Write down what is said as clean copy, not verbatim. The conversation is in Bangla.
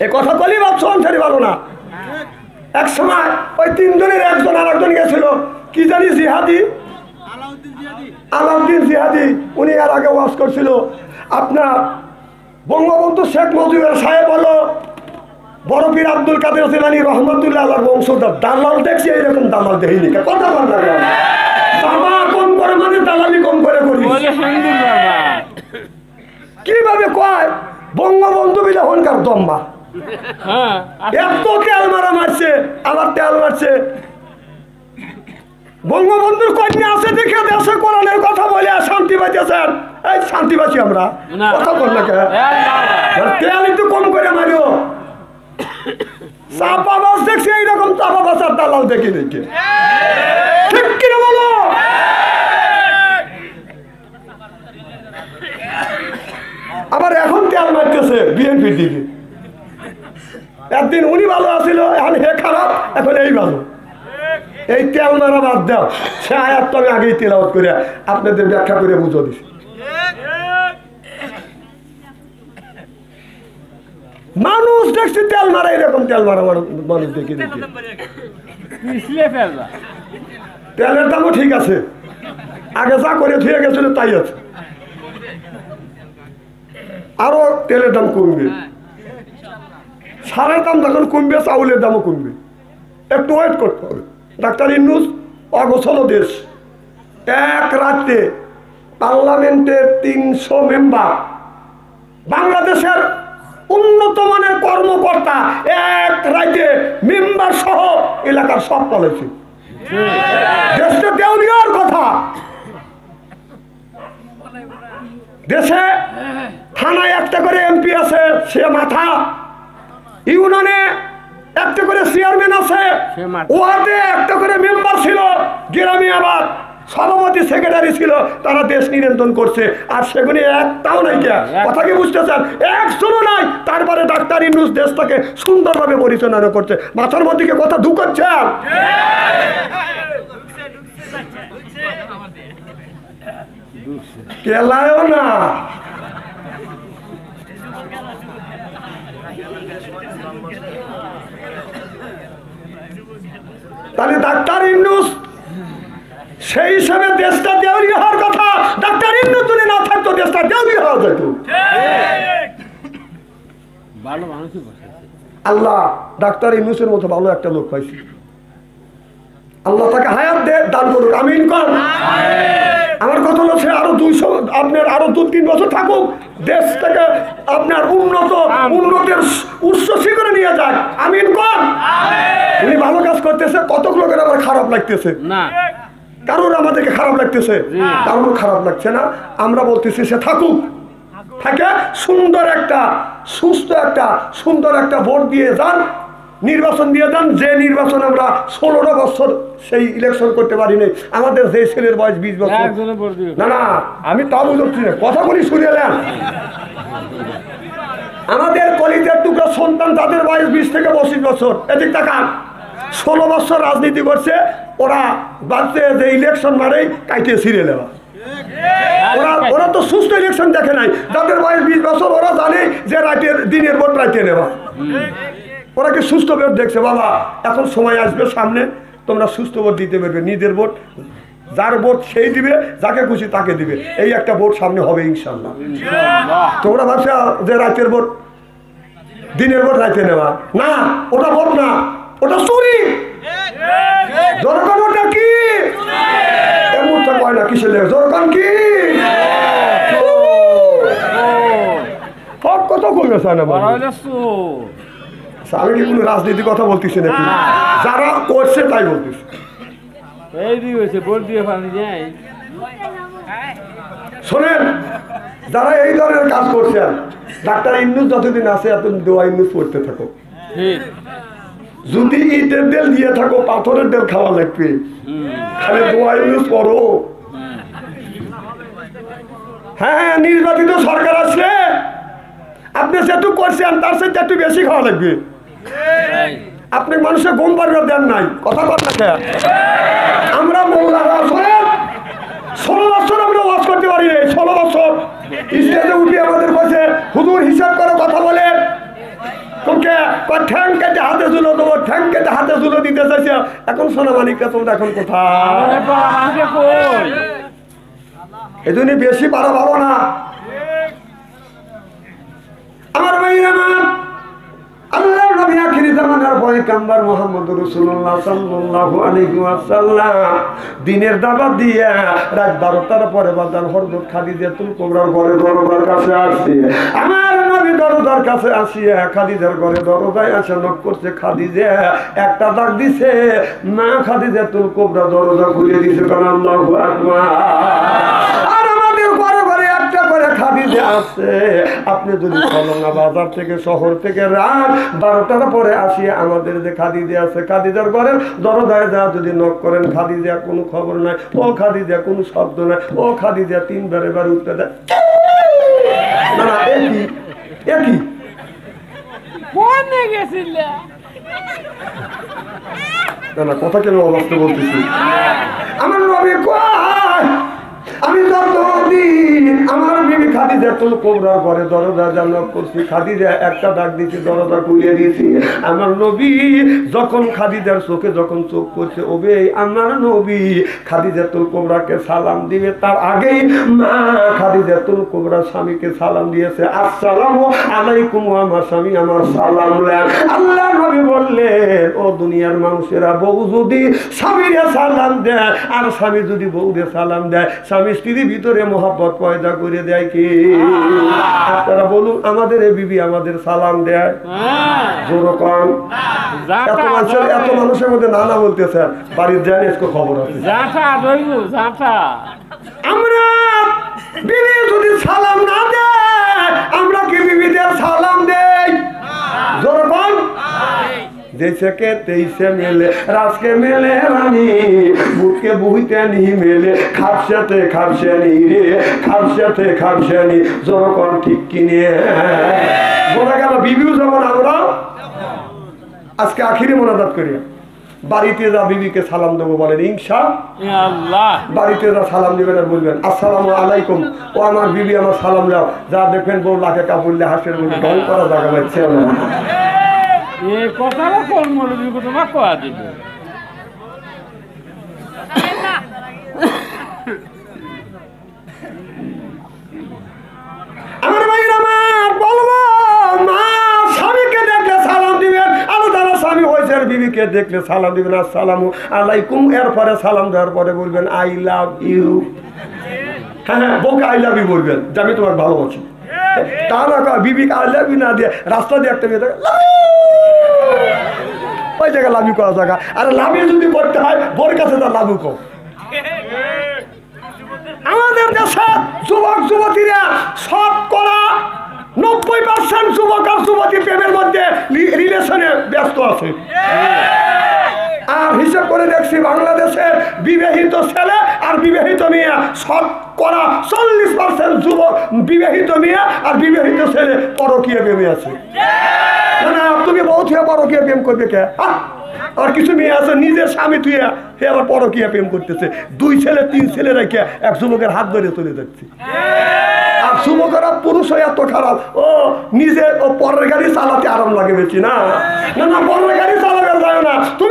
এ কথা বলি ভাবছো অনসারি ভালো না। এক সময় ওই তিনজনের একজন আর একজন গেছিল কি জানি জিহাদি, আলাউদ্দিন জিহাদি, উনি এর আগে ওয়াজ করছিল আপনার বঙ্গবন্ধু শেখ মুজিবুর সাহেব হলো বড় পীর আব্দুল কাদের জিলানী রহমতুল্লাহ আল্লাহর বংশধর। দালাল দেখছি এইরকম দালাল দেখিনি। কথা বল না, বাবা কম করে মানে দালালি কম করে করি। কিভাবে কয় বঙ্গবন্ধু বিলে হনকার দম্বা, এত তেল মারা মারছে, আবার তেল মারছে। বঙ্গবন্ধুর কন্যা আছে দেখে দেশে কোরআনের কথা বলে শান্তি পাইতেছেন। এই শান্তি পাচ্ছি আমরা, কথা বল না, তেল একটু কম করে মারিও। চাপা বাস দেখছি এইরকম চাপা বাসার দালাল দেখি দেখি, ঠিক কিনা বলো? আবার এখন তেল মারতেছে বিএনপির দিকে। একদিন উনি ভালো আছিল, এখন হে খারাপ, এখন এই ভালো। এই তেল মারা বাদ দাও, সে আয়াত তো আমি আগেই তেলাওয়াত করে আপনাদের ব্যাখ্যা করে বুঝো দিছি। মানুষ দেখছি তেল মারা, এরকম তেল মারা মানুষ দেখি দেখি। তেলের দামও ঠিক আছে, আগে যা করে থুয়ে গেছিল তাই আছে, আরো তেলের দাম কমবে। সারের দাম যখন কমবে চাউলের দামও কমবে, একটু ওয়েট করতে হবে। ডাক্তার ইউনূস অগোছল দেশ, এক রাতে পার্লামেন্টের 300 মেম্বার, বাংলাদেশের উন্নত মানের কর্মকর্তা এক রাতে মেম্বার সহ এলাকার সব পালাইছে। দেশটা দেউলিয়ার কথা। দেশে থানায় একটা করে এমপি আছে, সে মাথা। ইউনিয়নে একটা করে চেয়ারম্যান আছে, ওয়ার্ডে একটা করে মেম্বার ছিল, গ্রামে আবার সভাপতি সেক্রেটারি ছিল। তারা দেশ নিয়ন্ত্রণ করছে, আর সেগুলি একটাও নাই। কথা কি বুঝতেছেন? একজনও নাই। তারপরে ডাক্তার ইউনূস দেশটাকে সুন্দরভাবে পরিচালনা করছে। মাথার মধ্যে কি কথা ঢুকাচ্ছেন? কেলায়ও না। তাহলে ডাক্তার ইউনূস সেই হিসাবে দেশটা দেউলিয়া হওয়ার কথা। ডাক্তার ইউনূস যদি না থাকতো দেশটা দেউলিয়া হওয়া যেত। আল্লাহ ডাক্তার ইউনূসের মতো ভালো একটা লোক পাইছি। আল্লাহ তাকে হায়াত দান করুক, আমিন কর। আমার কথা হলো সে আরো 200, আপনার আরো 2-3 বছর থাকুক, দেশটাকে আপনার উন্নতের উচ্চ শিখরে নিয়ে যাক, আমিন কর। উনি ভালো কাজ করতেছে, কত লোকের আবার খারাপ লাগতেছে না। কারোর আমাদেরকে খারাপ লাগতেছে, কারোর খারাপ লাগছে না। আমরা বলতেছি সে থাকুক, থাকে সুন্দর একটা সুন্দর একটা ভোট দিয়ে যান, নির্বাচন দিয়ে যান। যে নির্বাচন আমরা 16টা বছর সেই ইলেকশন করতে পারি নাই। আমাদের যে ছেলের বয়স 20 বছর, না আমি তা বুঝছি না, কথা বলি শুনে নেন। আমাদের কলিজার টুকরা সন্তান, তাদের বয়স 20 থেকে 25 বছর, এদিক তাকান, 16 বছর রাজনীতি করছে। ওরা বাড়ছে যে ইলেকশন মারেই কাইতে ছিঁড়ে নেওয়া। ওরা তো সুস্থ ইলেকশন দেখে নাই। যাদের বয়স 20 বছর, ওরা জানে যে দিনের ভোট রাইতে নেওয়া। ওরা কি সুস্থ ভোট দেখছে? বাবা এখন সময় আসবে সামনে, তোমরা সুস্থ ভোট দিতে পারবে। নিজের ভোট, যার ভোট সেই দিবে, যাকে খুশি তাকে দিবে। এই একটা ভোট সামনে হবে ইনশাল্লাহ। তোমরা ভাবছো যে রাতের ভোট, দিনের ভোট রাইতে নেওয়া, না, ওটা ভোট না, ওটা চুরি। জনগণ ওটা কি এমনটা কয় না, কিসের লেগে জনগণ কি কত কমেছে না। আমি কি কোনো রাজনীতি কথা বলতেছি নাকি? যারা করছে তাই বলতেছি। শোনেন, যারা এই ধরনের কাজ করছেন, ডাক্তার ইউনূস যতদিন আছে এত দোয়া ইউনূস পড়তে থাকো। যদি ইটের তেল দিয়ে থাকো, পাথরের তেল খাওয়া লাগবে। খালি দোয়া ইউনূস পড়ো। হ্যাঁ, নির্বাচিত সরকার আসলে আপনি যেটু করছেন তার সাথে একটু বেশি খাওয়া লাগবে। আপনি মানুষের ঘুম পাড়বার দেন নাই, কথা বল না। আমরা মোল্লারা 16 বছর আমরা ওয়াজ করতে পারি নাই। 16 বছর স্টেজে উঠে আমাদের কাছে হুজুর হিসাব করে কথা বলেন। তোকে ঠ্যাং কেটে হাতে ঝুলো দেবো, ঠ্যাং কেটে হাতে ঝুলো দিতে চাইছে। এখন সোনা মানিকটা তোমরা এখন কোথায়? এই জন্য বেশি পারা ভালো না। আমার ভাইরা আমার, আল্লাহ নবী আখিরি জামানার পয়গম্বর মুহাম্মদুর রাসূলুল্লাহ সাল্লাল্লাহু আলাইহি ওয়াসাল্লাম দিনের দাওয়াত দিয়ে রাত 12টার পরে বাজার হযরত খাদিজাতুল কুবরার ঘরে দরজার কাছে আসছে। আমার নবী দরজার কাছে আসিয়া খাদিজার ঘরে দরজায় আসে নক করছে। খাদিজা একটা ডাক দিছে, মা খাদিজাতুল কুবরা দরজা খুলে দিছে। কারণ আল্লাহু আকবার। আর আমাদের ঘরে ঘরে একটা করে খাদিজা আছে। আপনি যদি কলঙ্গা বাজার থেকে শহর থেকে রাত 12টার পরে আসিয়া আমাদের যে খাদিজা আছে, খাদিজার ঘরের দরজায় যা যদি নক করেন, খাদিজা কোনো খবর নাই, ও খাদিজা কোনো শব্দ নাই, ও খাদিজা 3 বার এবার উঠতে দেয়। না না, একই না না, কথা কেন অবস্থা বলতেছি। আমার নবী কয়, আমি যতদিন আমার বিবি খাদিজাতুল কুবরার ঘরে দরজা জানক করছি, খাদিজা একটা ডাক দিয়েছি, দরজা খুলে দিয়েছি। আমার নবী যখন খাদিজার চোখে যখন চোখ করছে, ওবে আমার নবী খাদিজাতুল কুবরাকে সালাম দিবে, তার আগেই মা খাদিজাতুল কুবরা স্বামীকে সালাম দিয়েছে। আসসালামু আলাইকুম, আমার স্বামী আমার সালাম নেন। আল্লাহ নবী বললেন, ও দুনিয়ার মানুষেরা, বউ যদি স্বামীরে সালাম দেয় আর স্বামী যদি বউরে সালাম দেয়, স্বামী স্ত্রীর ভিতরে মহব্বত পয়দা করে দেয় কি? আপনারা বলুন, আমাদের এই বিবি আমাদের সালাম দেয়? জোর কম। এত মানুষের মধ্যে নানা বলতেছেন, বাড়ির জানি খবর আছে। আমরা বিবি যদি সালাম না দেয়, আমরা কি বিবিদের সালাম দেই? জোর কম। जैसे के तैसे मिले रास के मिले रानी बुक के बुहते नहीं मिले खापशाते खापशे नहीं रे खापशाते खापशे नहीं जोर कौन ठीक की नहीं बोला क्या बीबी जमान আমরা আজকে আখিরি মোনাজাত করি বাড়িতে যা বিবিকে সালাম দেবো বলেন ইনশাআল্লাহ। বাড়িতে যা সালাম দিবেন আর বলবেন আসসালামু আলাইকুম, ও আমার বিবি আমার সালাম দাও। যা দেখবেন বউ লাখে কাপড়লে হাসের মধ্যে ঢং করা জায়গা পাচ্ছে না। এই কথাটা কোন মৌলবী তোমার কয়া দিবে? আমার ভাইরা আমার বলবো, মা স্বামীকে দেখলে সালাম দিবেন, আর যারা স্বামী হয়েছে বিবিকে দেখলে সালাম দিবেন আসসালামু আলাইকুম। এরপরে সালাম দেওয়ার পরে বলবেন আই লাভ ইউ। হ্যাঁ হ্যাঁ, বউকে আই লাভ ইউ বলবেন যে আমি তোমার ভালোবাসি। তা না বিবিকে আই লাভ ইউ না দিয়ে রাস্তা দিয়ে একটা মেয়ে ওই জায়গায় লাভ ইউ করা জায়গা। আর লাভ ইউ যদি করতে হয় বোর কাছে তার লাভ ইউ কম। আমাদের দেশে যুবক যুবতীরা শতকরা 90% যুবক আর যুবতী প্রেমের মধ্যে রিলেশনে ব্যস্ত আছে। আর হিসাব করে দেখছি বাংলাদেশের বিবাহিত ছেলে আর বিবাহিত মেয়ে শতকরা 40% যুবক বিবাহিত মেয়ে আর বিবাহিত ছেলে পরকীয়া প্রেমে আছে। না তুমি বহুত পরকীয়া প্রেম করবে কে? আর কিছু মেয়ে আছে নিজের স্বামী তুই হে আবার পরকীয়া প্রেম করতেছে, 2 ছেলে 3 ছেলে রেখে এক যুবকের হাত ধরে চলে যাচ্ছে। আর যুবকেরা পুরুষ হয়ে এত খারাপ, ও নিজে ও পরের গাড়ি চালাতে আরাম লাগে বেশি। না না, পরের গাড়ি চালাবে যায় না তুমি।